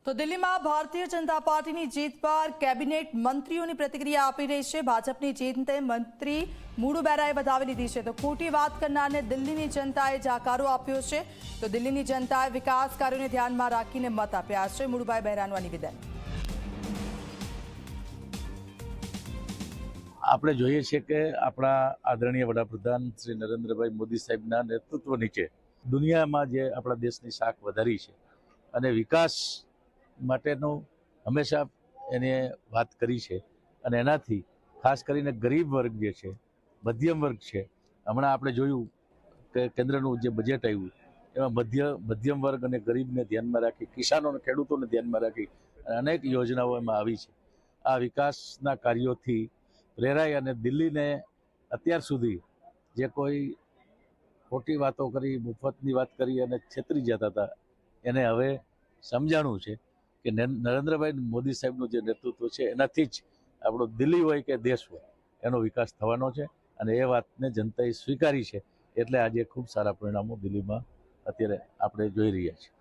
તો દિલ્હીમાં ભારતીય જનતા પાર્ટીની જીત પર કેબિનેટ મંત્રીઓની પ્રતિક્રિયા આપી રહી છે। ભાજપની જીતને મંત્રી મૂળુ બેરાએ વધાવી લીધી છે। તો ખોટી વાત કરનારને દિલ્હીની જનતાએ જાકારો આપ્યો છે। તો દિલ્હીની જનતાએ વિકાસ કાર્યોને ધ્યાનમાં રાખીને મત આપ્યા છે। મૂળુભાઈ બેરાનું આ નિવેદન। આપણે જોઈએ છીએ કે આપણા આદરણીય વડાપ્રધાન શ્રી નરેન્દ્રભાઈ મોદી સાહેબના નેતૃત્વ નીચે દુનિયામાં જે આપણા દેશની શાખ વધારી છે અને વિકાસ માટેનો હંમેશા એને વાત કરી છે અને એનાથી ખાસ કરીને ગરીબ વર્ગ જે છે, મધ્યમ વર્ગ છે, હમણાં આપણે જોયું કે કેન્દ્રનું જે બજેટ આવ્યું એમાં મધ્યમ વર્ગ અને ગરીબને ધ્યાનમાં રાખી, કિસાનો અને ખેડૂતોને ધ્યાનમાં રાખી અનેક યોજનાઓ એમાં આવી છે। આ વિકાસના કાર્યોથી પ્રેરાઈ અને દિલ્હીને અત્યાર સુધી જે કોઈ ખોટી વાતો કરી, મુફતની વાત કરી અને છેતરી જતા હતા એને હવે સમજાણું છે કે નરેન્દ્રભાઈ મોદી સાહેબનું જે નેતૃત્વ છે એનાથી જ આપણો દિલ્હી હોય કે દેશ હોય એનો વિકાસ થવાનો છે અને એ વાતને જનતાએ સ્વીકારી છે। એટલે આજે ખૂબ સારા પરિણામો દિલ્હીમાં અત્યારે આપણે જોઈ રહ્યા છીએ।